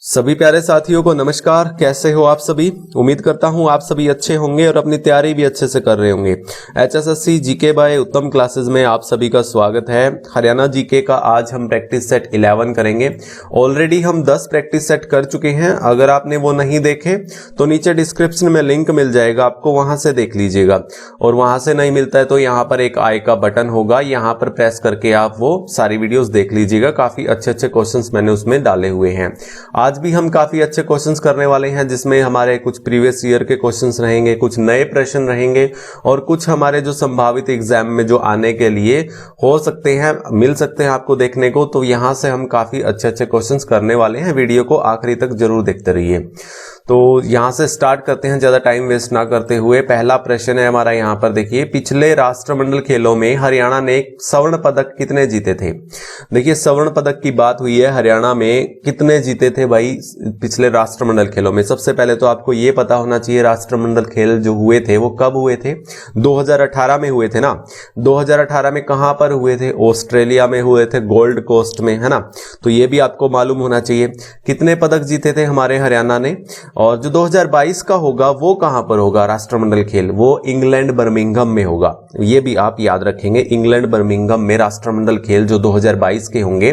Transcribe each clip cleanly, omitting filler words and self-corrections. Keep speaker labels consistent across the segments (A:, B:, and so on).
A: सभी प्यारे साथियों को नमस्कार। कैसे हो आप सभी? उम्मीद करता हूं आप सभी अच्छे होंगे और अपनी तैयारी भी अच्छे से कर रहे होंगे। एचएसएससी जीके बाय उत्तम क्लासेस में आप सभी का स्वागत है। हरियाणा जीके का आज हम प्रैक्टिस सेट 11 करेंगे। ऑलरेडी हम 10 प्रैक्टिस सेट कर चुके हैं। अगर आपने वो नहीं देखे तो नीचे डिस्क्रिप्शन में लिंक मिल जाएगा, आपको वहां से देख लीजिएगा। और वहां से नहीं मिलता है तो यहाँ पर एक आई का बटन होगा, यहाँ पर प्रेस करके आप वो सारी वीडियोज देख लीजिएगा। काफी अच्छे अच्छे क्वेश्चन मैंने उसमें डाले हुए हैं। आज भी हम काफी अच्छे क्वेश्चंस करने वाले हैं, जिसमें हमारे कुछ प्रीवियस ईयर के क्वेश्चंस रहेंगे, कुछ नए प्रश्न रहेंगे और कुछ हमारे जो संभावित एग्जाम में जो आने के लिए हो सकते हैं, मिल सकते हैं आपको देखने को। तो यहां से हम काफी अच्छे अच्छे क्वेश्चंस करने वाले हैं। वीडियो को आखिरी तक जरूर देखते रहिए। तो यहां से स्टार्ट करते हैं, ज्यादा टाइम वेस्ट ना करते हुए। पहला प्रश्न है हमारा, यहां पर देखिए, पिछले राष्ट्रमंडल खेलों में हरियाणा ने स्वर्ण पदक कितने जीते थे? देखिए, स्वर्ण पदक की बात हुई है, हरियाणा में कितने जीते थे भाई पिछले राष्ट्रमंडल खेलों में? सबसे पहले तो आपको यह पता होना चाहिए राष्ट्रमंडल खेल जो हुए थे वो कब हुए थे? 2018 में हुए थे ना। 2018 में कहां पर हुए थे? ऑस्ट्रेलिया में हुए थे, गोल्ड कोस्ट में, है ना। तो ये भी आपको मालूम होना चाहिए। कितने पदक जीते थे हमारे हरियाणा ने? और जो 2022 का होगा वो कहां पर होगा राष्ट्रमंडल खेल? वो इंग्लैंड बर्मिंघम में होगा। ये भी आप याद रखेंगे, इंग्लैंड बर्मिंघम में राष्ट्रमंडल खेल जो 2022 के होंगे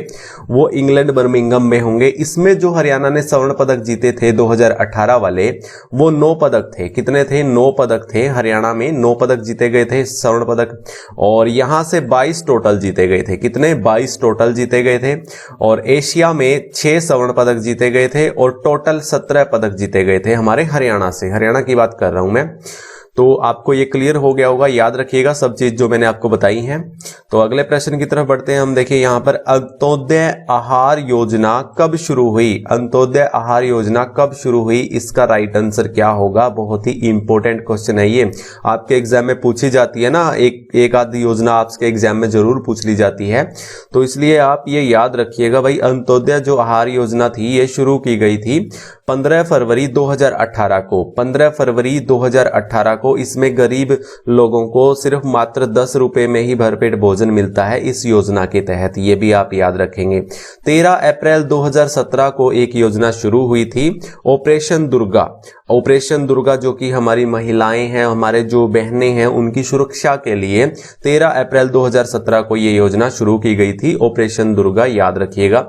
A: वो इंग्लैंड बर्मिंघम में होंगे। इसमें जो हरियाणा ने स्वर्ण पदक जीते थे 2018 वाले, वो 9 पदक थे। कितने थे? 9 पदक थे। हरियाणा में 9 पदक जीते गए थे, स्वर्ण पदक। और यहां से 22 टोटल जीते गए थे। कितने? 22 टोटल जीते गए थे। और एशिया में 6 स्वर्ण पदक जीते गए थे और टोटल 17 पदक जीते गए थे हमारे हरियाणा से। हरियाणा की बात कर रहा हूं मैं। तो आपको ये क्लियर हो गया होगा, याद रखिएगा सब चीज जो मैंने आपको बताई हैं। तो अगले प्रश्न की तरफ बढ़ते हैं हम। देखिए यहां पर, अंत्योदय आहार योजना कब शुरू हुई? अंत्योदय आहार योजना कब शुरू हुई? इसका राइट आंसर क्या होगा? बहुत ही इंपॉर्टेंट क्वेश्चन है ये, आपके एग्जाम में पूछी जाती है ना। एक आधी योजना आपके एग्जाम में जरूर पूछ ली जाती है, तो इसलिए आप ये याद रखिएगा भाई। अंत्योदय जो आहार योजना थी ये शुरू की गई थी 15 फरवरी 2018 को। 15 फरवरी 2018 को। इसमें गरीब लोगों को सिर्फ मात्र 10 रुपए में ही भरपेट भोजन मिलता है इस योजना के तहत। ये भी आप याद रखेंगे। 13 अप्रैल 2017 को एक योजना शुरू हुई थी, ऑपरेशन दुर्गा। ऑपरेशन दुर्गा जो कि हमारी महिलाएं हैं, हमारे जो बहनें हैं, उनकी सुरक्षा के लिए 13 अप्रैल 2017 को ये योजना शुरू की गई थी, ऑपरेशन दुर्गा, याद रखिएगा।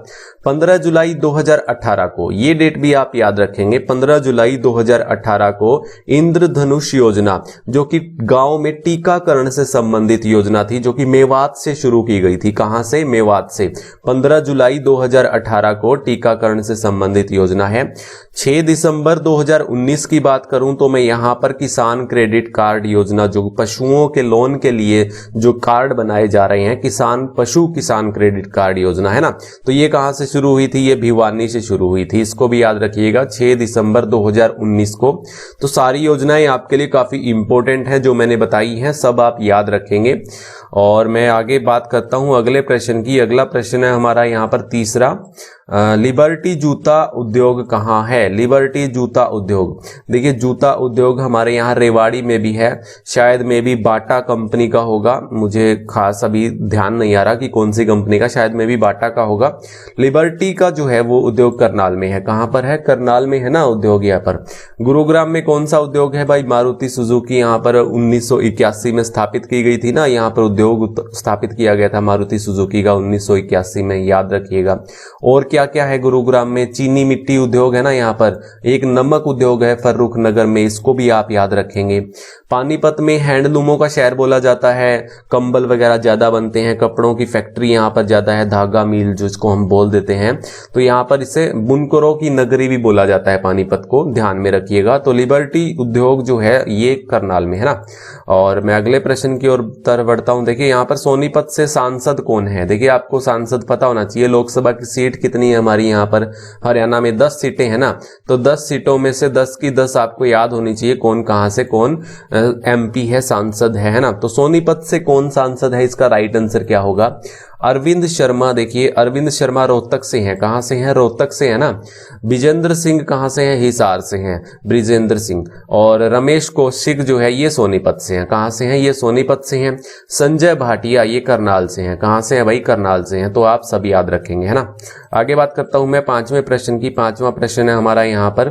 A: 15 जुलाई 2018 को, ये डेट भी आप याद रखेंगे, 15 जुलाई 2018 को इंद्रधनुष योजना, जो कि गांव में टीकाकरण से संबंधित योजना थी, जो कि मेवात से शुरू की गई थी। कहां से? मेवात से। 15 जुलाई 2018 को टीकाकरण से संबंधित योजना है। 6 दिसंबर 2019 की बात करूं तो मैं यहां पर किसान क्रेडिट कार्ड योजना, जो पशुओं के लोन के लिए जो कार्ड बनाए जा रहे हैं, किसान क्रेडिट कार्ड योजना, है ना। तो ये कहां से शुरू हुई थी? ये भिवानी से शुरू हुई थी। इसको भी याद रखिएगा, 6 दिसंबर 2019 को। तो सारी योजनाएं आपके लिए काफी इंपॉर्टेंट है जो मैंने बताई हैं, सब आप याद रखेंगे। और मैं आगे बात करता हूं अगले प्रश्न की। अगला प्रश्न है हमारा यहां पर तीसरा, लिबर्टी जूता उद्योग कहाँ है? लिबर्टी जूता उद्योग, देखिए जूता उद्योग हमारे यहाँ रेवाड़ी में भी है, शायद में भी बाटा कंपनी का होगा, मुझे खास अभी ध्यान नहीं आ रहा कि कौन सी कंपनी का, शायद में भी बाटा का होगा। लिबर्टी का जो है वो उद्योग करनाल में है। कहाँ पर है? करनाल में है ना उद्योग यहाँ पर। गुरुग्राम में कौन सा उद्योग है भाई? मारुति सुजुकी, यहाँ पर 1981 में स्थापित की गई थी ना, यहाँ पर उद्योग स्थापित किया गया था मारुति सुजुकी का 1981 में, याद रखिएगा। और क्या क्या है गुरुग्राम में? चीनी मिट्टी उद्योग है ना, यहाँ पर एक नमक उद्योग है फर्रुख नगर में, इसको भी आप याद रखेंगे। पानीपत में हैंडलूमों का शहर बोला जाता है, कंबल वगैरह ज्यादा बनते हैं, कपड़ों की फैक्ट्री यहाँ पर ज्यादा है, धागा मिल जिसको हम बोल देते हैं, तो यहाँ पर इसे बुनकरों की नगरी भी बोला जाता है पानीपत को, ध्यान में रखिएगा। तो लिबर्टी उद्योग जो है ये करनाल में है ना। और मैं अगले प्रश्न की ओर तरफ बढ़ता हूं। देखिए यहाँ पर सोनीपत से सांसद कौन है? देखिए आपको सांसद पता होना चाहिए। लोकसभा की सीट कितनी है हमारी यहाँ पर? हरियाणा में 10 सीटें हैं ना, तो 10 सीटों में से 10 10 की 10 आपको याद होनी चाहिए कौन कहां से कौन MP है, सांसद है ना। तो सोनीपत से कौन सांसद है, इसका राइट आंसर क्या होगा? अरविंद शर्मा। देखिए अरविंद शर्मा रोहतक से हैं, कहां से हैं? रोहतक से है ना। विजेंद्र सिंह कहां से हैं? हिसार से हैं, ब्रिजेंद्र सिंह। और रमेश कौशिक जो है ये सोनीपत से हैं, कहां से हैं? ये सोनीपत से हैं। संजय भाटिया ये करनाल से हैं, कहां से हैं भाई? करनाल से हैं। तो आप सब याद रखेंगे, है ना। आगे बात करता हूं मैं 5वें प्रश्न की। 5वां प्रश्न है हमारा यहाँ पर,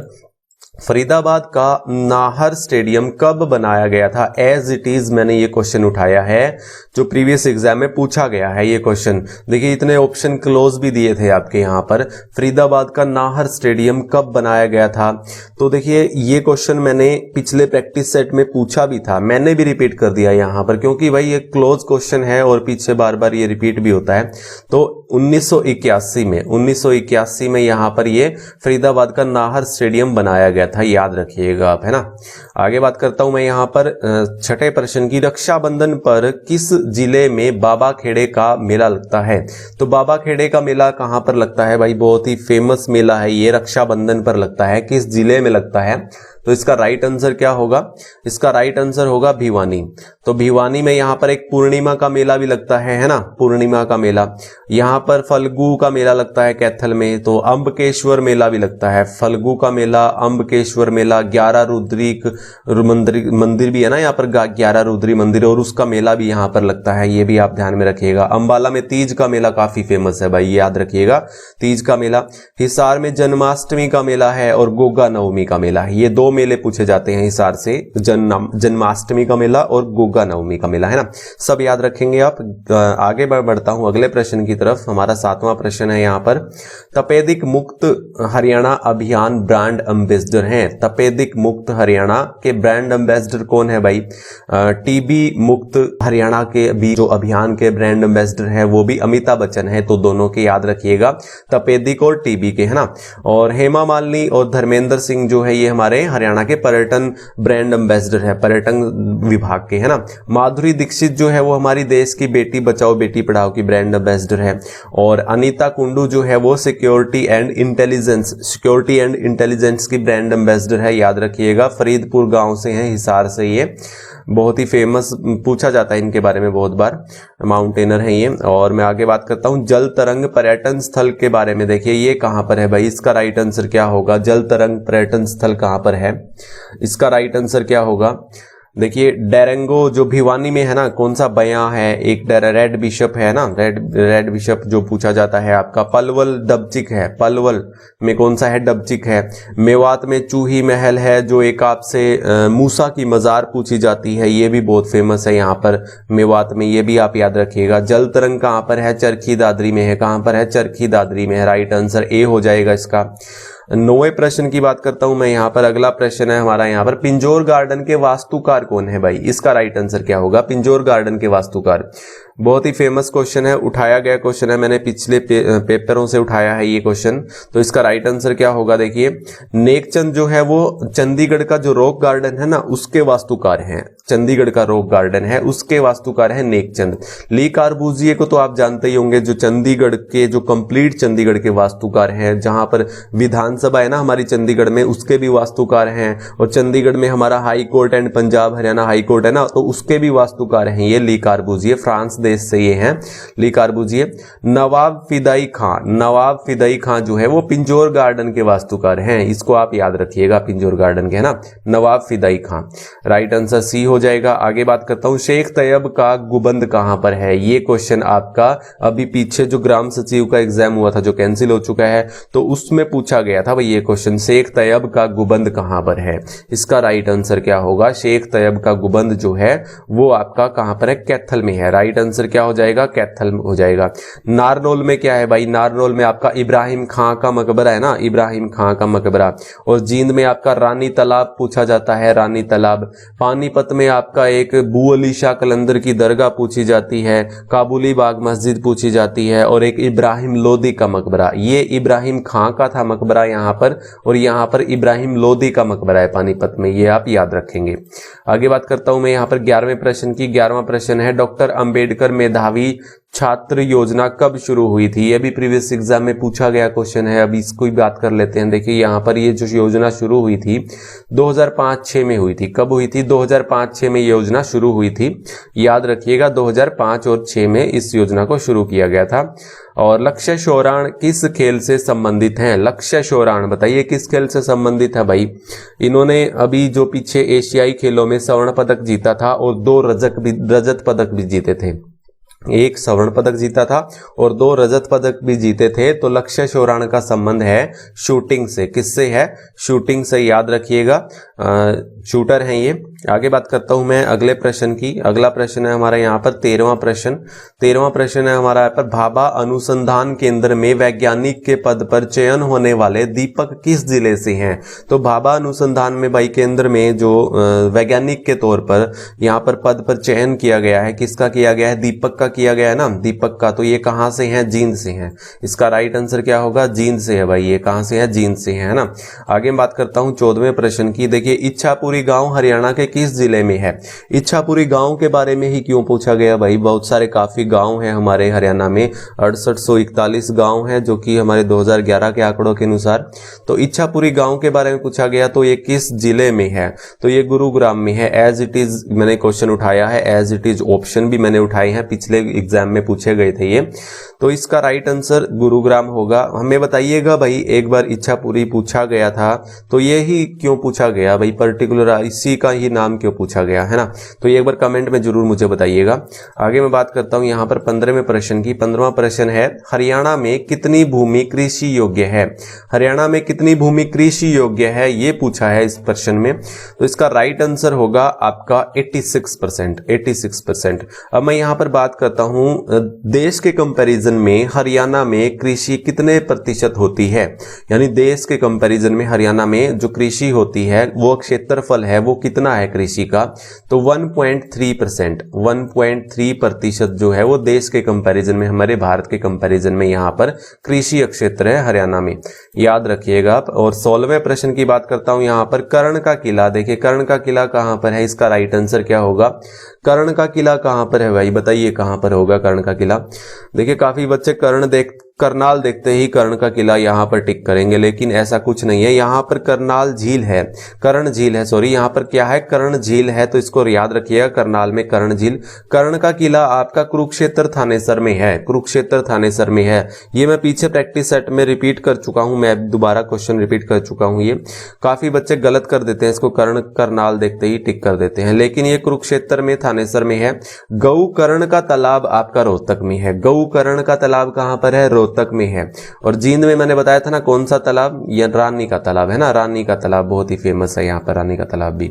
A: फरीदाबाद का नाहर स्टेडियम कब बनाया गया था? एज इट इज मैंने ये क्वेश्चन उठाया है जो प्रीवियस एग्जाम में पूछा गया है ये क्वेश्चन। देखिए इतने ऑप्शन क्लोज भी दिए थे आपके यहाँ पर। फरीदाबाद का नाहर स्टेडियम कब बनाया गया था? तो देखिए ये क्वेश्चन मैंने पिछले प्रैक्टिस सेट में पूछा भी था, मैंने भी रिपीट कर दिया यहाँ पर, क्योंकि भाई ये क्लोज क्वेश्चन है और पीछे बार बार ये रिपीट भी होता है। तो 1981 में यहाँ पर ये फरीदाबाद का नाहर स्टेडियम बनाया गया था, याद रखिएगा आप, है ना। आगे बात करता हूं मैं यहाँ पर 6ठे प्रश्न की। रक्षाबंधन पर किस जिले में बाबा खेड़े का मेला लगता है? तो बाबा खेड़े का मेला कहां पर लगता है भाई? बहुत ही फेमस मेला है ये, रक्षाबंधन पर लगता है। किस जिले में लगता है? तो इसका राइट आंसर क्या होगा? इसका राइट आंसर होगा भिवानी। तो भिवानी में यहाँ पर एक पूर्णिमा का मेला भी लगता है ना, पूर्णिमा का मेला। यहाँ पर फल्गु का मेला लगता है कैथल में। तो अम्बकेश्वर मेला भी लगता है, फल्गु का मेला, अम्बकेश्वर मेला। 11 रुद्रिक मंदिर भी है ना यहाँ पर, 11 रुद्री मंदिर, और उसका मेला भी यहाँ पर लगता है, ये भी आप ध्यान में रखिएगा। अंबाला में तीज का मेला काफी फेमस है भाई, याद रखिएगा, तीज का मेला। हिसार में जन्माष्टमी का मेला है और गोगा नवमी का मेला है। ये 2 मेले पूछे जाते हैं हिसार से, जन्माष्टमी का मेला और गोगा नवमी का मेला, है ना। सब याद रखेंगे आप। आगे बढ़ता हूं अगले प्रश्न की तरफ। हमारा 7वां प्रश्न है यहाँ पर, तपेदिक मुक्त हरियाणा अभियान ब्रांड एम्बेसडर हैं। तपेदिक मुक्त हरियाणा के ब्रांड एम्बेसडर कौन है भाई? TB मुक्त हरियाणा के भी जो अभियान के ब्रांड एम्बेसडर है वो भी अमिताभ बच्चन है। तो दोनों के याद रखिएगा, तपेदिक और TB के, है ना। और हेमा मालिनी और धर्मेंद्र सिंह जो है ये हमारे हरियाणा के पर्यटन ब्रांड एम्बेसडर है, पर्यटन विभाग के, है ना। माधुरी दीक्षित जो है वो हमारी देश की बेटी बचाओ बेटी पढ़ाओ की ब्रांड एम्बेसडर है। और अनीता कुंडू जो है वो सिक्योरिटी एंड इंटेलिजेंस की ब्रांड एम्बेसडर है, याद रखिएगा। फरीदपुर गांव से है, हिसार से, ये बहुत ही फेमस पूछा जाता है इनके बारे में बहुत बार, माउंटेनर है ये। और मैं आगे बात करता हूं जल तरंग पर्यटन स्थल के बारे में। देखिए ये कहां पर है भाई? इसका राइट आंसर क्या होगा? जल तरंग पर्यटन स्थल कहां पर है? इसका राइट आंसर क्या होगा? देखिए डेरेंगो जो भिवानी में है ना, कौन सा बयां है, एक रेड बिशप है ना, रेड बिशप जो पूछा जाता है आपका। पलवल डबचिक है, पलवल में कौन सा है? डबचिक है। मेवात में चूही महल है जो एक आपसे मूसा की मजार पूछी जाती है, ये भी बहुत फेमस है यहाँ पर मेवात में, ये भी आप याद रखिएगा। जल तरंग कहाँ पर है? चरखी दादरी में है। कहाँ पर है? चरखी दादरी में है। राइट आंसर ए हो जाएगा इसका। 9वें प्रश्न की बात करता हूं मैं यहाँ पर। अगला प्रश्न है हमारा यहाँ पर, पिंजौर गार्डन के वास्तुकार कौन है भाई? इसका राइट आंसर क्या होगा? पिंजौर गार्डन के वास्तुकार बहुत ही फेमस क्वेश्चन है, उठाया गया क्वेश्चन है, मैंने पिछले पेपरों से उठाया है ये क्वेश्चन। तो इसका राइट आंसर क्या होगा? देखिए नेकचंद जो है वो चंडीगढ़ का जो रॉक गार्डन है ना उसके वास्तुकार हैं। चंडीगढ़ का रॉक गार्डन है उसके वास्तुकार है नेकचंद। ली कार्बूजिए को तो आप जानते ही होंगे, जो चंडीगढ़ के जो कंप्लीट चंडीगढ़ के वास्तुकार हैं, जहां पर विधानसभा है ना हमारी चंडीगढ़ में, उसके भी वास्तुकार हैं। और चंडीगढ़ में हमारा high court and Punjab Haryana high court है ना, तो उसके भी वास्तुकार हैं ये ली कार्बूजिए, फ्रांस देश से ये हैं ली कार्बूजिए। नवाब फिदाई खां जो है वो पिंजौर गार्डन के वास्तुकार हैं, इसको आप याद रखिएगा, पिंजौर गार्डन के, है ना, नवाब फिदाई खां। राइट आंसर सी हो जाएगा। आगे बात करता हूं, शेख तैयब का गुबंद कहां पर है? ये क्वेश्चन आपका अभी पीछे जो ग्राम सचिव का एग्जाम हुआ था जो कैंसिल हो चुका है, तो उसमें पूछा गया था भाई ये क्वेश्चन, शेख तैयब का गुबंद कहां पर है? इसका राइट आंसर क्या होगा? शेख तैयब का गुबंद जो है वो आपका कहां पर है? कैथल में है। राइट आंसर क्या हो जाएगा? कैथल हो जाएगा। नारनौल में क्या है भाई? नारनौल में आपका इब्राहिम खां का मकबरा है ना, इब्राहिम खां का मकबरा। और जींद में आपका रानी तालाब पूछा जाता है, रानी तालाब। पानीपत में आपका एक बू अली शाह कलंदर की दरगाह पूछी जाती है, काबुली बाग मस्जिद पूछी जाती है, और एक इब्राहिम लोदी का मकबरा। ये इब्राहिम खां का था मकबरा यहाँ पर, और यहाँ पर इब्राहिम लोदी का मकबरा है पानीपत में, ये आप याद रखेंगे। आगे बात करता हूं मैं यहाँ पर 11वें प्रश्न की। 11वां प्रश्न है, डॉक्टर अंबेडकर मेधावी छात्र योजना कब शुरू हुई थी? ये भी प्रीवियस एग्जाम में पूछा गया क्वेश्चन है। अभी इसको भी बात कर लेते हैं। देखिए यहाँ पर ये जो योजना शुरू हुई थी 2005-6 में हुई थी। कब हुई थी? 2005-6 में ये योजना शुरू हुई थी। याद रखिएगा 2005 और 6 में इस योजना को शुरू किया गया था। और लक्ष्य शौराण किस खेल से संबंधित हैं? लक्ष्य शौराण बताइए किस खेल से संबंधित है भाई? इन्होंने अभी जो पीछे एशियाई खेलों में स्वर्ण पदक जीता था और 2 रजत पदक भी जीते थे। एक स्वर्ण पदक जीता था और 2 रजत पदक भी जीते थे। तो लक्ष्य शौराण का संबंध है शूटिंग से। किससे है? शूटिंग से। याद रखिएगा, शूटर हैं ये। आगे बात करता हूं मैं अगले प्रश्न की। अगला प्रश्न है हमारा यहाँ पर 13वां प्रश्न। 13वां प्रश्न है हमारा यहाँ पर, भाभा अनुसंधान केंद्र में वैज्ञानिक के पद पर चयन होने वाले दीपक किस जिले से हैं? तो भाभा अनुसंधान में भाई केंद्र में जो वैज्ञानिक के तौर पर यहाँ पर पद पर चयन किया गया है, किसका किया गया है? दीपक का किया गया है ना, दीपक का। तो ये कहां से है? जींद से है। इसका राइट आंसर क्या होगा? जींद से है भाई। ये कहां से है? जींद से है ना। आगे बात करता हूं 14वें प्रश्न की। देखिए इच्छापुरी गांव हरियाणा के किस जिले में है? इच्छापुरी गांव के बारे में ही क्यों पूछा गया भाई? बहुत सारे काफी गांव हैं हमारे हरियाणा में, 6841 गांव हैं जो कि हमारे 2011 के आंकड़ों के अनुसार। तो इच्छापुरी गांव के बारे में पूछा गया। तो ये किस जिले में है? तो ये गुरुग्राम में है। एज इट इज मैंने क्वेश्चन उठाया है, एज इट इज ऑप्शन भी मैंने उठाए हैं, पिछले एग्जाम में पूछे गए थे ये। तो इसका राइट आंसर गुरुग्राम होगा। हमें बताइएगा भाई, एक बार इच्छापुरी पूछा गया था तो ये ही क्यों पूछा गया भाई? पर्टिकुलर इसी का ही नाम क्यों पूछा गया है ना? तो ये एक बार कमेंट में जरूर मुझे बताइएगा। आगे मैं बात करता हूं यहाँ पर 15वें प्रश्न की। 15वां प्रश्न है, हरियाणा में कितनी भूमि कृषि योग्य है? हरियाणा में कितनी भूमि कृषि योग्य है ये पूछा है इस प्रश्न में। तो इसका राइट आंसर होगा आपका 86%। 86%। अब मैं यहाँ पर बात करता हूं देश के कंपैरिजन में हरियाणा में कृषि कितने प्रतिशत होती है? यानी देश के कंपैरिजन में हरियाणा में जो कृषि होती है वो क्षेत्रफल है वो कितना है कृषि का? तो 1.3%। 1.3% जो है वो देश के कंपैरिजन में, हमारे भारत के कंपैरिजन में यहाँ पर कृषि क्षेत्र है हरियाणा में। याद रखिएगा आप। और 16वें प्रश्न की बात करता हूं यहाँ पर, कर्ण का किला। देखिए कर्ण का किला कहां पर है? इसका राइट आंसर क्या होगा? कर्ण का किला कहां पर है भाई? बताइए कहां पर होगा कर्ण का किला? देखिए काफी बच्चे करनाल देखते ही कर्ण का किला यहां पर टिक करेंगे, लेकिन ऐसा कुछ नहीं है। यहां पर करनाल झील है, कर्ण झील है, सॉरी यहां पर क्या है? कर्ण झील है। तो इसको याद रखिएगा, करनाल में कर्ण झील। कर्ण का किला आपका कुरुक्षेत्र थानेसर में है। कुरुक्षेत्र थानेसर में है। ये मैं पीछे प्रैक्टिस सेट में रिपीट कर चुका हूं, मैं दोबारा क्वेश्चन रिपीट कर चुका हूं। ये काफी बच्चे गलत कर देते हैं, इसको करनाल देखते ही टिक कर देते हैं, लेकिन ये कुरुक्षेत्र में थानेसर में है। गौकर्ण का तालाब आपका रोहतक में है। गौकर्ण का तालाब कहां पर है? रोहतक में है। और जींद में मैंने बताया था ना कौन सा तालाब? ये रानी का तालाब है ना, रानी का तालाब बहुत ही फेमस है यहाँ पर, रानी का तालाब भी।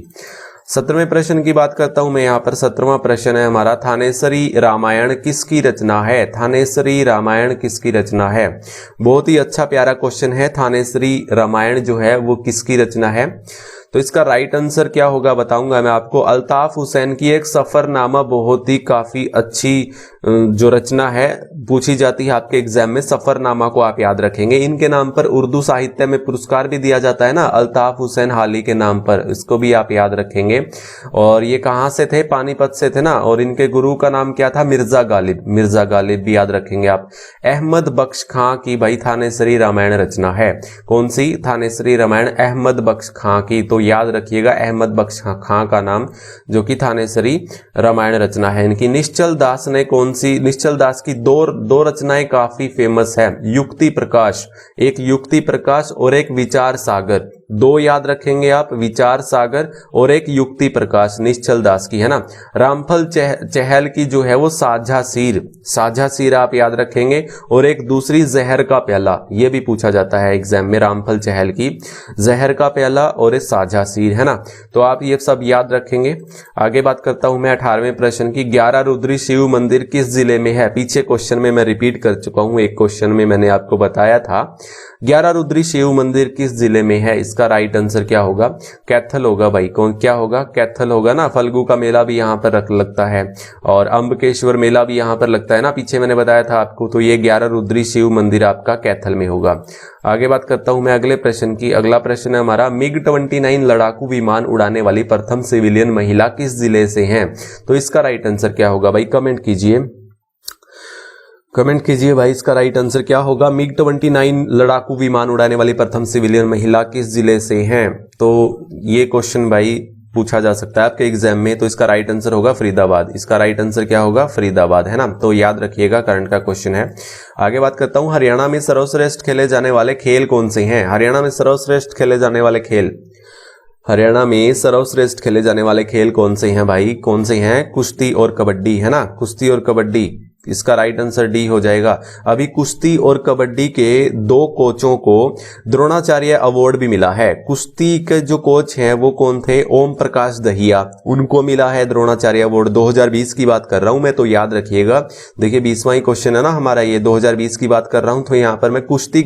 A: 17वें प्रश्न की बात करता हूं मैं यहाँ पर। 17वां प्रश्न है हमारा, थानेसरी रामायण किसकी रचना है? थानेसरी रामायण किसकी रचना है? बहुत ही अच्छा प्यारा क्वेश्चन है। थानेसरी रामायण जो है वो किसकी रचना है? तो इसका राइट आंसर क्या होगा बताऊंगा मैं आपको। अल्ताफ हुसैन की एक सफरनामा बहुत ही काफी अच्छी जो रचना है पूछी जाती है आपके एग्जाम में, सफरनामा को आप याद रखेंगे। इनके नाम पर उर्दू साहित्य में पुरस्कार भी दिया जाता है ना, अल्ताफ हुसैन हाली के नाम पर, इसको भी आप याद रखेंगे। और ये कहां से थे? पानीपत से थे ना। और इनके गुरु का नाम क्या था? मिर्जा गालिब। मिर्जा गालिब भी याद रखेंगे आप। अहमद बख्श खां की भाई थानेसरी रामायण रचना है। कौन सी? थानेसरी रामायण अहमद बख्श खां की। तो याद रखिएगा अहमद बख्श खां का नाम, जो कि थानेसरी रामायण रचना है इनकी। निश्चल दास ने कौन सी? निश्चल दास की दो रचनाएं काफी फेमस है। युक्ति प्रकाश, एक युक्ति प्रकाश और एक विचार सागर। दो याद रखेंगे आप, विचार सागर और एक युक्ति प्रकाश, निश्चल दास की है ना। रामफल चहल की जो है वो साझा सीर, साझा सीर आप याद रखेंगे। और एक दूसरी जहर का प्याला, ये भी पूछा जाता है एग्जाम में, रामफल चहल की जहर का प्याला और एक साझा सीर है ना। तो आप ये सब याद रखेंगे। आगे बात करता हूं मैं 18वें प्रश्न की। 11 रुद्री शिव मंदिर किस जिले में है? पीछे क्वेश्चन में मैं रिपीट कर चुका हूं, एक क्वेश्चन में मैंने आपको बताया था। 11 रुद्री शिव मंदिर किस जिले में है? इसका राइट आंसर क्या होगा? कैथल होगा भाई। कौन क्या होगा? कैथल होगा ना। फल्गु का मेला भी यहाँ पर लगता है और अंबकेश्वर मेला भी यहाँ पर लगता है ना, पीछे मैंने बताया था आपको। तो ये 11 रुद्री शिव मंदिर आपका कैथल में होगा। आगे बात करता हूं मैं अगले प्रश्न की। अगला प्रश्न है हमारा, MiG-29 लड़ाकू विमान उड़ाने वाली प्रथम सिविलियन महिला किस जिले से हैं? तो इसका राइट आंसर क्या होगा भाई? कमेंट कीजिए। कमेंट कीजिए भाई इसका राइट आंसर क्या होगा। मिग 29 लड़ाकू विमान उड़ाने वाली प्रथम सिविलियन महिला किस जिले से हैं? तो ये क्वेश्चन भाई पूछा जा सकता है आपके एग्जाम में, तो इसका राइट आंसर होगा फरीदाबाद। इसका राइट आंसर क्या होगा? फरीदाबाद, है ना। तो याद रखिएगा, करंट का क्वेश्चन है। आगे बात करता हूं, हरियाणा में सर्वश्रेष्ठ खेले जाने वाले खेल कौन से हैं? हरियाणा में सर्वश्रेष्ठ खेले जाने वाले खेल, हरियाणा में सर्वश्रेष्ठ खेले जाने वाले खेल कौन से हैं भाई? कौन से हैं? कुश्ती और कबड्डी, है ना। कुश्ती और कबड्डी, इसका राइट आंसर डी हो जाएगा। अभी कुश्ती और कबड्डी के 2 कोचों को द्रोणाचार्य अवार्ड भी मिला है। कुश्ती के जो कोच हैं वो कौन थे? ओम प्रकाश दहिया, उनको मिला है द्रोणाचार्य अवार्ड। 2020 की बात कर रहा हूं मैं, तो याद रखिएगा। देखिए 20वां ही क्वेश्चन है ना हमारा, ये 2020 की बात कर रहा हूं। तो यहाँ पर मैं कुश्ती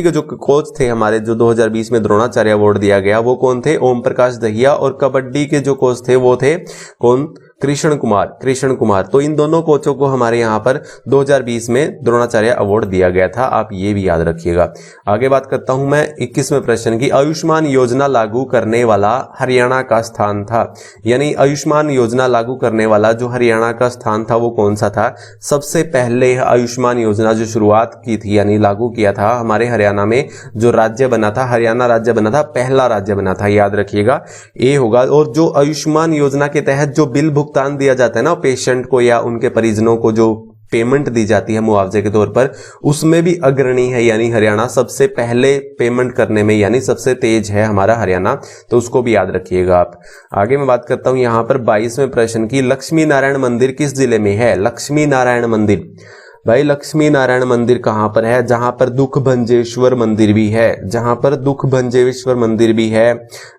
A: के जो कोच थे हमारे, जो 2020 में द्रोणाचार्य अवार्ड दिया गया, वो कौन थे? ओम प्रकाश दहिया। और कबड्डी के जो कोच थे वो थे कौन? कृष्ण कुमार। तो इन दोनों कोचों को हमारे यहाँ पर 2020 में द्रोणाचार्य अवार्ड दिया गया था, आप ये भी याद रखिएगा। आगे बात करता हूं मैं 21वें प्रश्न की। आयुष्मान योजना लागू करने वाला हरियाणा का स्थान था, यानी आयुष्मान योजना लागू करने वाला जो हरियाणा का स्थान था वो कौन सा था? सबसे पहले आयुष्मान योजना जो शुरुआत की थी, यानी लागू किया था हमारे हरियाणा में, जो राज्य बना था, हरियाणा राज्य बना था, पहला राज्य बना था, याद रखिएगा, ए होगा। और जो आयुष्मान योजना के तहत जो बिल भुगतान दिया जाता है ना पेशेंट को या उनके परिजनों को, जो पेमेंट दी जाती है मुआवजे के तौर पर, उसमें भी अग्रणी है, यानी हरियाणा सबसे पहले पेमेंट करने में, यानी सबसे तेज है हमारा हरियाणा। तो उसको भी याद रखिएगा आप। आगे मैं बात करता हूं यहां पर 22वें प्रश्न की। लक्ष्मी नारायण मंदिर किस जिले में है? लक्ष्मी नारायण मंदिर, भाई लक्ष्मी नारायण मंदिर कहां पर है? जहां पर दुख भंजेश्वर मंदिर भी है, जहां पर दुख भंजेश्वर मंदिर भी है,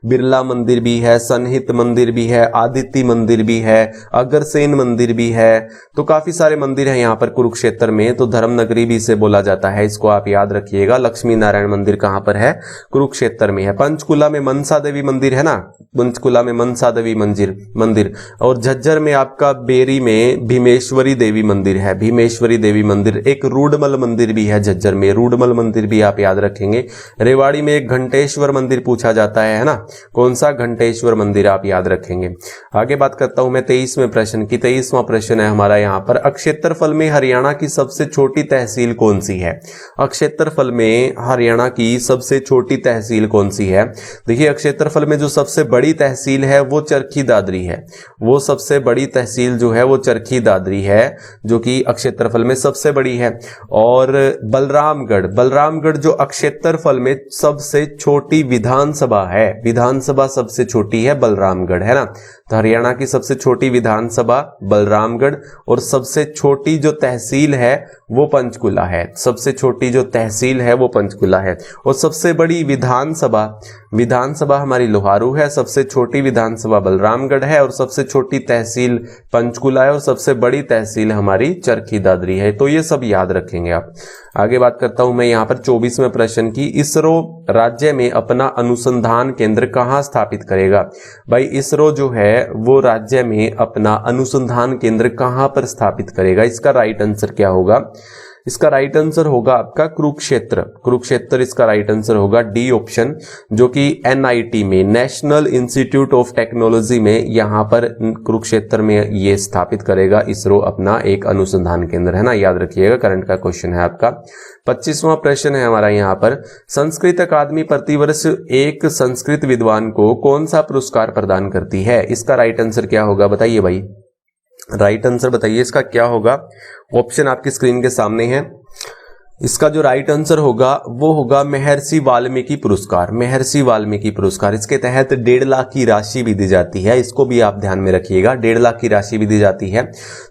A: बिरला मंदिर भी है, सनहित मंदिर भी है, आदित्य मंदिर भी है, अग्रसेन मंदिर भी है। तो काफी सारे मंदिर हैं यहाँ पर कुरुक्षेत्र में, तो धर्म नगरी भी इसे बोला जाता है, इसको आप याद रखिएगा। लक्ष्मी नारायण मंदिर कहां पर है? कुरुक्षेत्र में है। पंचकुला में मनसा देवी मंदिर है ना, पंचकुला में मनसा देवी मंदिर। और झज्जर में आपका बेरी में भीमेश्वरी देवी मंदिर है, भीमेश्वरी देवी मंदिर। एक रूडमल मंदिर भी है झज्जर में, रूडमल मंदिर भी आप याद रखेंगे। रेवाड़ी में एक घंटेश्वर मंदिर पूछा जाता है ना, कौन सा? घंटेश्वर मंदिर, आप याद रखेंगे। आगे बात करता हूं मैं 23वें प्रश्न की। 23वां प्रश्न है हमारा यहाँ पर, क्षेत्रफल में हरियाणा की सबसे छोटी तहसील कौन सी है? क्षेत्रफल में हरियाणा की सबसे छोटी तहसील कौन सी है? देखिए क्षेत्रफल में जो सबसे बड़ी तहसील है वो चरखी दादरी है, वो सबसे बड़ी तहसील जो है वो चरखी दादरी है, जो कि क्षेत्रफल में सबसे बड़ी है। और बलरामगढ़ जो क्षेत्रफल में सबसे छोटी विधानसभा है, विधानसभा सबसे छोटी है बलरामगढ़, है ना। तो हरियाणा की सबसे छोटी विधानसभा बलरामगढ़, और सबसे छोटी जो तहसील है वो पंचकुला है, सबसे छोटी जो तहसील है वो पंचकुला है। और सबसे बड़ी विधानसभा हमारी लोहारू है, सबसे छोटी विधानसभा बलरामगढ़ है, और सबसे छोटी तहसील पंचकुला है, और सबसे बड़ी तहसील हमारी चरखी दादरी है। तो ये सब याद रखेंगे आप। आगे बात करता हूं मैं यहाँ पर 24वें प्रश्न की। इसरो राज्य में अपना अनुसंधान केंद्र कहाँ स्थापित करेगा? भाई इसरो जो है वो राज्य में अपना अनुसंधान केंद्र कहां पर स्थापित करेगा? इसका राइट आंसर क्या होगा? इसका राइट आंसर होगा आपका कुरुक्षेत्र इसका राइट आंसर होगा, डी ऑप्शन, जो कि NIT में, नेशनल इंस्टीट्यूट ऑफ टेक्नोलॉजी में, यहां पर कुरुक्षेत्र में ये स्थापित करेगा इसरो अपना एक अनुसंधान केंद्र, है ना, याद रखिएगा। करंट का क्वेश्चन है आपका। 25वां प्रश्न है हमारा यहाँ पर, संस्कृत अकादमी प्रतिवर्ष एक संस्कृत विद्वान को कौन सा पुरस्कार प्रदान करती है? इसका राइट आंसर क्या होगा बताइए भाई, राइट आंसर बताइए इसका क्या होगा। ऑप्शन आपकी स्क्रीन के सामने है। इसका जो राइट आंसर होगा वो होगा महर्षि वाल्मीकि पुरस्कार, महर्षि वाल्मीकि पुरस्कार। इसके तहत 1.5 लाख की राशि भी दी जाती है, इसको भी आप ध्यान में रखिएगा, 1.5 लाख की राशि भी दी जाती है।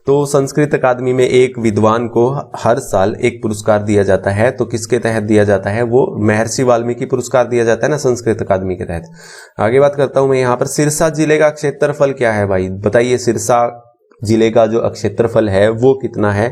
A: तो संस्कृत अकादमी में एक विद्वान को हर साल एक पुरस्कार दिया जाता है, तो किसके तहत दिया जाता है? वो महर्षि वाल्मीकि पुरस्कार दिया जाता है ना, संस्कृत अकादमी के तहत। आगे बात करता हूं मैं यहाँ पर, सिरसा जिले का क्षेत्रफल क्या है भाई, बताइए। सिरसा जिले का जो क्षेत्रफल है वो कितना है?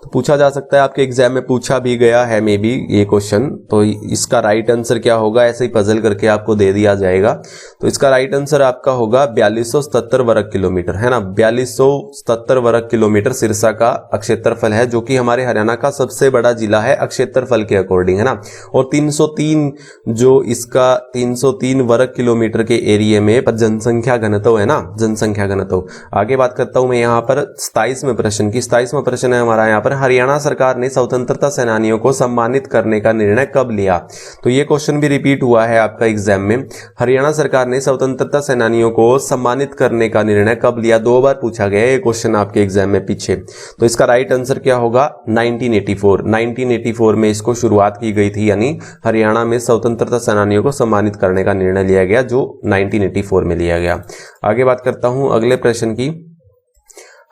A: तो पूछा जा सकता है, आपके एग्जाम में पूछा भी गया है मे बी ये क्वेश्चन। तो इसका राइट आंसर क्या होगा, ऐसे ही पजल करके आपको दे दिया जाएगा। तो इसका राइट आंसर आपका होगा 4277 वर्ग किलोमीटर, है ना, 4277 वर्ग किलोमीटर सिरसा का क्षेत्रफल है, जो कि हमारे हरियाणा का सबसे बड़ा जिला है क्षेत्रफल के अकॉर्डिंग, है ना। और 303 जो इसका 303 वर्ग किलोमीटर के एरिया में जनसंख्या घनत्व है ना, जनसंख्या घनत्व। आगे बात करता हूं मैं यहाँ पर 27वें प्रश्न की। 27वां प्रश्न है हमारा यहाँ पर, हरियाणा सरकार ने स्वतंत्रता सेनानियों को सम्मानित करने का निर्णय कब लिया? तो ये क्वेश्चन भी रिपीट हुआ है आपका एग्जाम में। हरियाणा सरकार ने स्वतंत्रता सेनानियों को सम्मानित करने का निर्णय कब लिया? 2 बार पूछा गया ये क्वेश्चन आपके एग्जाम में पीछे। तो इसका राइट आंसर क्या होगा? 1984 में इसको शुरुआत की गई थी, यानी हरियाणा में स्वतंत्रता सेनानियों को सम्मानित करने का निर्णय लिया गया, जो 1984 में लिया गया। आगे बात करता हूं अगले प्रश्न की।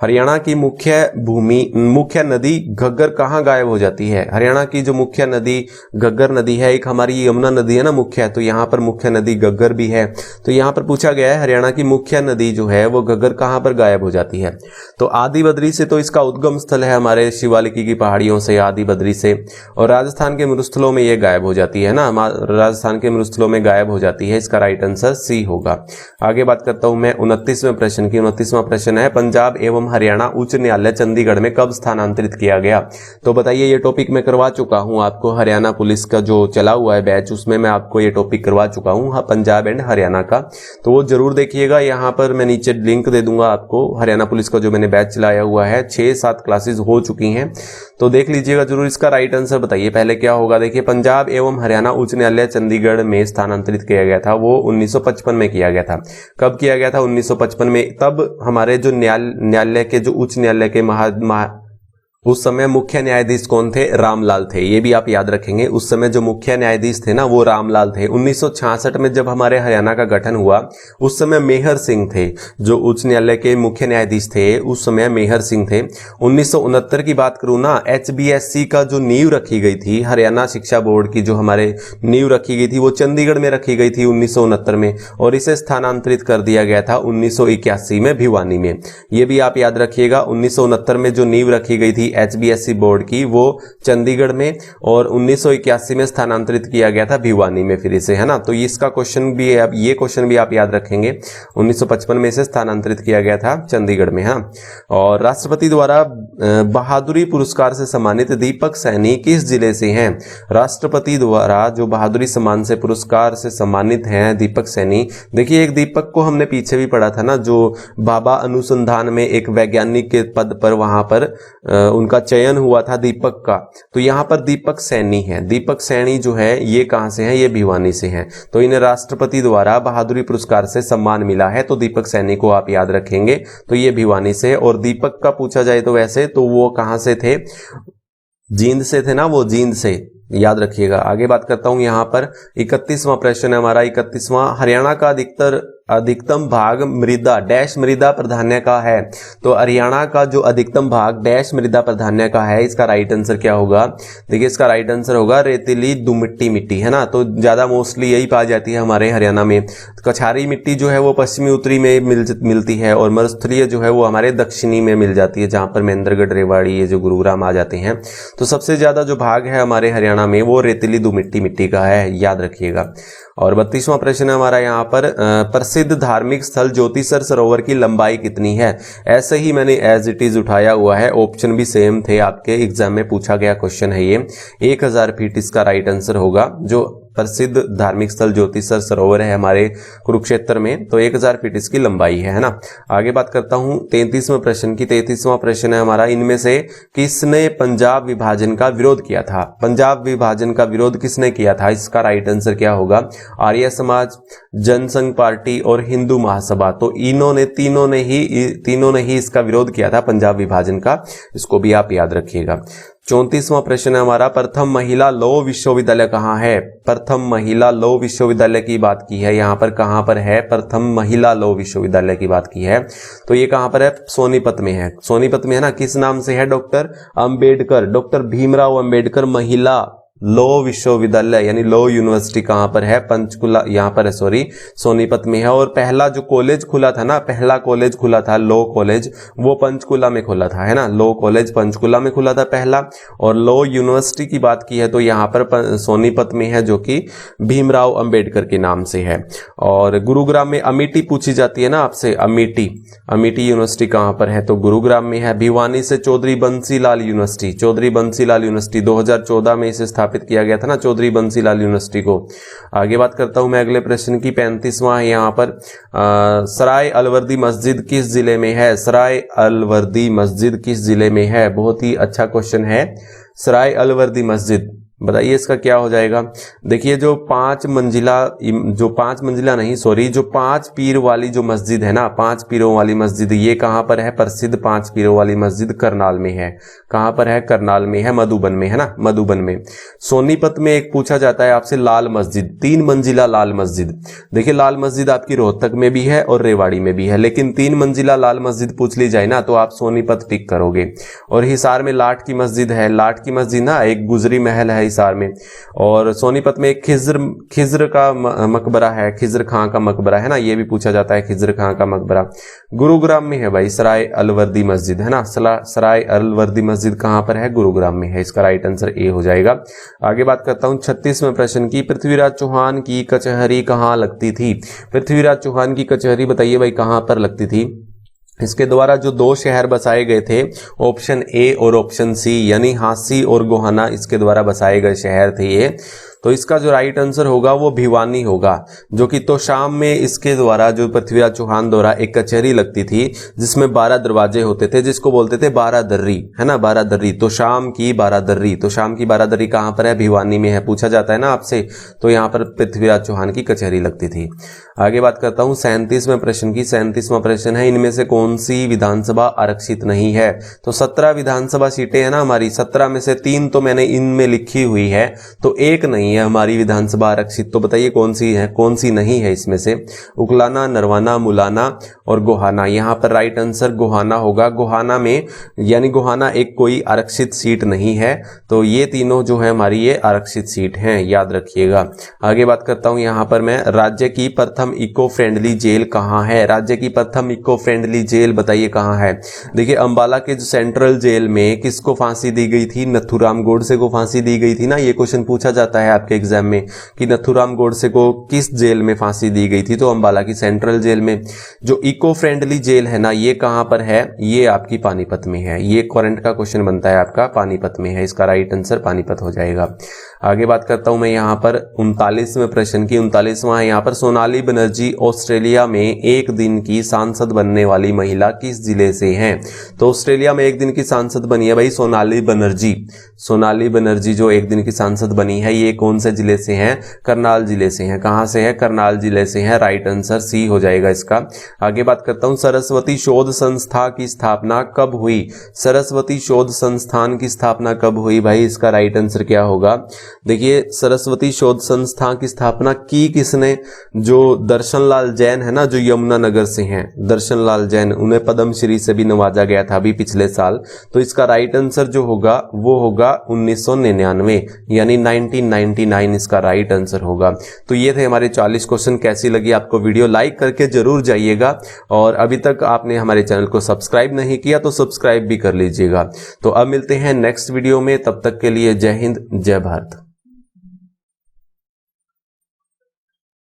A: हरियाणा की मुख्य नदी घग्गर कहाँ गायब हो जाती है? हरियाणा की जो मुख्य नदी घग्गर नदी है, एक हमारी यमुना नदी है ना मुख्य, तो यहाँ पर मुख्य नदी घग्गर भी है। तो यहाँ पर पूछा गया है हरियाणा की मुख्य नदी जो है वो घग्गर कहाँ पर गायब हो जाती है? तो आदि बद्री से, तो इसका उद्गम स्थल है हमारे शिवालिकी की पहाड़ियों से, आदि बद्री से, और राजस्थान के मरुस्थलों में ये गायब हो जाती है ना, राजस्थान के मरुस्थलों में गायब हो जाती है। इसका राइट आंसर सी होगा। आगे बात करता हूं मैं 29वें प्रश्न की। 29वां प्रश्न है, पंजाब एवं हरियाणा उच्च न्यायालय चंडीगढ़ में कब स्थानांतरित किया गया? तो बताइए, ये टॉपिक मैं करवा चुका हूं आपको, हरियाणा पुलिस का जो चला हुआ है बैच, उसमें मैं आपको ये टॉपिक करवा चुका हूं, पंजाब एंड हरियाणा का। तो वो जरूर देखिएगा, यहाँ पर मैं नीचे लिंक दे दूंगा आपको। हरियाणा पुलिस का जो मैंने बैच चलाया हुआ है, 6-7 क्लासेस हो चुकी हैं, तो देख लीजिएगा जरूर। इसका राइट आंसर बताइए पहले क्या होगा। देखिए, पंजाब एवं हरियाणा उच्च न्यायालय चंडीगढ़ में स्थानांतरित किया गया था, वो 1955 में किया गया था। कब किया गया था? 1955 में। तब हमारे जो न्यायालय के, जो उच्च न्यायालय के उस समय मुख्य न्यायाधीश कौन थे? रामलाल थे। ये भी आप याद रखेंगे, उस समय जो मुख्य न्यायाधीश थे ना, वो रामलाल थे। 1966 में जब हमारे हरियाणा का गठन हुआ, उस समय मेहर सिंह थे, जो उच्च न्यायालय के मुख्य न्यायाधीश थे, उस समय मेहर सिंह थे। 1969 की बात करूं ना, HBSC का जो नींव रखी गई थी, हरियाणा शिक्षा बोर्ड की जो हमारे नींव रखी गई थी, वो चंडीगढ़ में रखी गई थी 1969 में, और इसे स्थानांतरित कर दिया गया था 1981 में भिवानी में। ये भी आप याद रखिएगा, 1969 में जो नींव रखी गई थी HBSC बोर्ड की, वो चंडीगढ़ में, और 1981 में स्थानांतरित किया गया था भिवानी में फिर इसे, है ना। तो इसका क्वेश्चन भी है, ये क्वेश्चन भी आप याद रखेंगे, 1955 में इसे स्थानांतरित किया गया था चंडीगढ़ में। हाँ, और राष्ट्रपति द्वारा बहादुरी पुरस्कार से सम्मानित दीपक सैनी किस जिले से हैं? राष्ट्रपति द्वारा जो बहादुरी सम्मान से पुरस्कार से सम्मानित हैं दीपक सैनी, देखिए एक दीपक को हमने पीछे भी पढ़ा था ना, जो भाभा अनुसंधान में एक वैज्ञानिक के पद पर, वहां पर उनका चयन हुआ था दीपक का। तो यहाँ पर दीपक सैनी है। दीपक सैनी जो है ये कहां से हैं? ये भिवानी से हैं। तो इन्हें राष्ट्रपति द्वारा बहादुरी पुरस्कार से सम्मान मिला है, तो दीपक सैनी को आप याद रखेंगे। तो ये भिवानी से। और दीपक का पूछा जाए तो वैसे तो वो कहां से थे? जींद से थे ना, वो जींद से, याद रखिएगा। आगे बात करता हूं यहाँ पर 31वां प्रश्न है हमारा। 31वां, हरियाणा का अधिकतम भाग मृदा डैश मृदा प्राधान्य का है। तो हरियाणा का जो अधिकतम भाग डैश मृदा प्राधान्य का है, इसका राइट आंसर क्या होगा? देखिए, इसका राइट आंसर होगा रेतीली दुमिट्टी मिट्टी, है ना। तो ज्यादा मोस्टली यही पाई जाती है हमारे हरियाणा में। कछारी मिट्टी जो है वो पश्चिमी उत्तरी में मिलती है, और मरुस्थलीय जो है वो हमारे दक्षिणी में मिल जाती है, जहां पर महेंद्रगढ़, रेवाड़ी, ये जो गुरुग्राम आ जाते हैं। तो सबसे ज्यादा जो भाग है हमारे हरियाणा में वो रेतीली दुमिट्टी मिट्टी का है, याद रखिएगा। और 32वां प्रश्न है हमारा यहाँ पर, प्रसिद्ध धार्मिक स्थल ज्योतिसर सरोवर की लंबाई कितनी है? ऐसे ही मैंने एज इट इज उठाया हुआ है, ऑप्शन भी सेम थे, आपके एग्जाम में पूछा गया क्वेश्चन है ये। 1000 फीट इसका राइट आंसर होगा। जो प्रसिद्ध धार्मिक स्थल ज्योतिसर सरोवर है हमारे कुरुक्षेत्र में, तो 1000 फीट इसकी लंबाई है ना। आगे बात करता हूं 33वें प्रश्न की। 33वां प्रश्न है हमारा, इनमें से किसने पंजाब विभाजन का विरोध किया था? पंजाब विभाजन का विरोध किसने किया था? इसका राइट आंसर क्या होगा? आर्य समाज, जनसंघ पार्टी और हिंदू महासभा। तो इन्होंने तीनों ने ही इसका विरोध किया था, पंजाब विभाजन का। इसको भी आप याद रखिएगा। 34वां प्रश्न है हमारा, प्रथम महिला लॉ विश्वविद्यालय कहाँ है? प्रथम महिला लॉ विश्वविद्यालय की बात की है यहाँ पर, कहाँ पर है? प्रथम महिला लॉ विश्वविद्यालय की बात की है, तो ये कहाँ पर है? सोनीपत में है। सोनीपत में है ना। किस नाम से है? डॉक्टर अंबेडकर, डॉक्टर भीमराव अंबेडकर महिला लॉ विश्वविद्यालय यानी लॉ यूनिवर्सिटी कहां पर है? पंचकुला, यहां पर है, सॉरी, सोनीपत में है। और पहला जो कॉलेज खुला था ना, पहला कॉलेज खुला था लॉ कॉलेज, वो पंचकुला में खुला था, है ना। लॉ कॉलेज पंचकुला में खुला था पहला। और लॉ यूनिवर्सिटी की बात की है तो यहां पर सोनीपत में है, जो कि भीमराव अंबेडकर के नाम से है। और गुरुग्राम में अमेठी पूछी जाती है ना आपसे, अमेठी यूनिवर्सिटी कहां पर है? तो गुरुग्राम में है। भिवानी से चौधरी बंसीलाल यूनिवर्सिटी 2014 में इसे स्थापित स्थापित किया गया था ना चौधरी बंसीलाल यूनिवर्सिटी को। आगे बात करता हूं मैं अगले प्रश्न की। 35वां है यहाँ पर, सराय अलवर्दी मस्जिद किस जिले में है? सराय अलवर्दी मस्जिद किस जिले में है? बहुत ही अच्छा क्वेश्चन है। सराय अलवर्दी मस्जिद, बताइए इसका क्या हो जाएगा। देखिए जो 5 मंजिला नहीं, सॉरी, जो 5 पीर वाली जो मस्जिद है ना, 5 पीरों वाली मस्जिद, ये कहाँ पर है? प्रसिद्ध 5 पीरों वाली मस्जिद करनाल में है। कहाँ पर है? करनाल में है, मधुबन में है ना, मधुबन में। सोनीपत में एक पूछा जाता है आपसे लाल मस्जिद, 3 मंजिला लाल मस्जिद। देखिए लाल मस्जिद आपकी रोहतक में भी है और रेवाड़ी में भी है, लेकिन 3 मंजिला लाल मस्जिद पूछ ली जाए ना तो आप सोनीपत टिक करोगे। और हिसार में लाट की मस्जिद है, लाट की मस्जिद ना एक गुजरी महल है हिसार में। और सोनीपत में एक खिज्र का मकबरा है, खिज्र खां का मकबरा है ना, ये भी पूछा जाता है, खिज्र खां का मकबरा। गुरुग्राम में है भाई सराय अलवर्दी मस्जिद, है ना, सराय अलवर्दी मस्जिद कहां पर है? गुरुग्राम में है। इसका राइट आंसर ए हो जाएगा। आगे बात करता हूं 36वें प्रश्न की। पृथ्वीराज चौहान की कचहरी कहां लगती थी? पृथ्वीराज चौहान की कचहरी बताइए भाई कहां पर लगती थी? इसके द्वारा जो 2 शहर बसाए गए थे, ऑप्शन ए और ऑप्शन सी, यानी हांसी और गोहाना, इसके द्वारा बसाए गए शहर थे ये। तो इसका जो राइट आंसर होगा वो भिवानी होगा, जो कि तोशाम में इसके द्वारा, जो पृथ्वीराज चौहान द्वारा एक कचहरी लगती थी जिसमें 12 दरवाजे होते थे, जिसको बोलते थे 12 दर्री, है ना, 12 दर्री। तोशाम की 12 दर्री, तोशाम की 12 दर्री कहां पर है? भिवानी में है। पूछा जाता है ना आपसे, तो यहां पर पृथ्वीराज चौहान की कचहरी लगती थी। आगे बात करता हूं 37वें प्रश्न की। 37वां प्रश्न है, इनमें से कौन सी विधानसभा आरक्षित नहीं है? तो 17 विधानसभा सीटें है ना हमारी, 17 में से 3 तो मैंने इनमें लिखी हुई है, तो एक नहीं है हमारी विधानसभा आरक्षित। तो बताइए कौन सी है, कौन सी नहीं है इसमें से? उकलाना, नरवाना, मुलाना और गोहाना। यहां पर राइट आंसर गोहाना होगा। गोहाना में, यानी गोहाना एक कोई आरक्षित सीट नहीं है, तो ये तीनों जो है हमारी ये आरक्षित सीट हैं, याद रखिएगा। आगे बात करता हूं यहां पर मैं, राज्य की प्रथम इको फ्रेंडली जेल कहां है? राज्य की प्रथम इको फ्रेंडली जेल बताइए कहां है? देखिए अंबाला के जो सेंट्रल जेल में किसको फांसी दी गई थी? नथुराम गोडसे को फांसी दी गई थी ना। ये क्वेश्चन पूछा जाता है आपके एग्जाम में कि नथुराम गोडसे को किस जेल में फांसी दी गई थी? तो अंबाला की सेंट्रल जेल में। जो इको फ्रेंडली जेल है ना, ये कहां पर है? ये आपकी पानीपत में है। ये करंट का क्वेश्चन बनता है आपका, पानीपत में है। इसका राइट आंसर पानीपत हो जाएगा। आगे बात करता हूं मैं यहां पर 39वें प्रश्न की। 39वां है यहां पर, सोनाली बनर्जी ऑस्ट्रेलिया में एक दिन की सांसद बनने वाली महिला किस जिले से हैं? तो ऑस्ट्रेलिया में एक दिन की सांसद बनी है भाई सोनाली बनर्जी। सोनाली बनर्जी जो एक दिन की सांसद बनी है, ये कौन से जिले से हैं? करनाल जिले से हैं। कहां से है? करनाल जिले से है। राइट आंसर सी हो जाएगा इसका। आगे बात करता हूं, सरस्वती शोध संस्था की स्थापना कब हुई? सरस्वती शोध संस्थान की स्थापना कब हुई भाई? इसका राइट आंसर क्या होगा? देखिए सरस्वती शोध संस्थान की स्थापना की किसने? जो दर्शन लाल जैन है ना, जो यमुनानगर से हैं, दर्शन लाल जैन, उन्हें पद्मश्री से भी नवाजा गया था अभी पिछले साल। तो इसका राइट आंसर जो होगा वो होगा 1999, यानी 1999 इसका राइट आंसर होगा। तो ये थे हमारे 40 क्वेश्चन। कैसी लगी आपको वीडियो? लाइक करके जरूर जाइएगा, और अभी तक आपने हमारे चैनल को सब्सक्राइब नहीं किया तो सब्सक्राइब भी कर लीजिएगा। तो अब मिलते हैं नेक्स्ट वीडियो में, तब तक के लिए जय हिंद, जय भारत।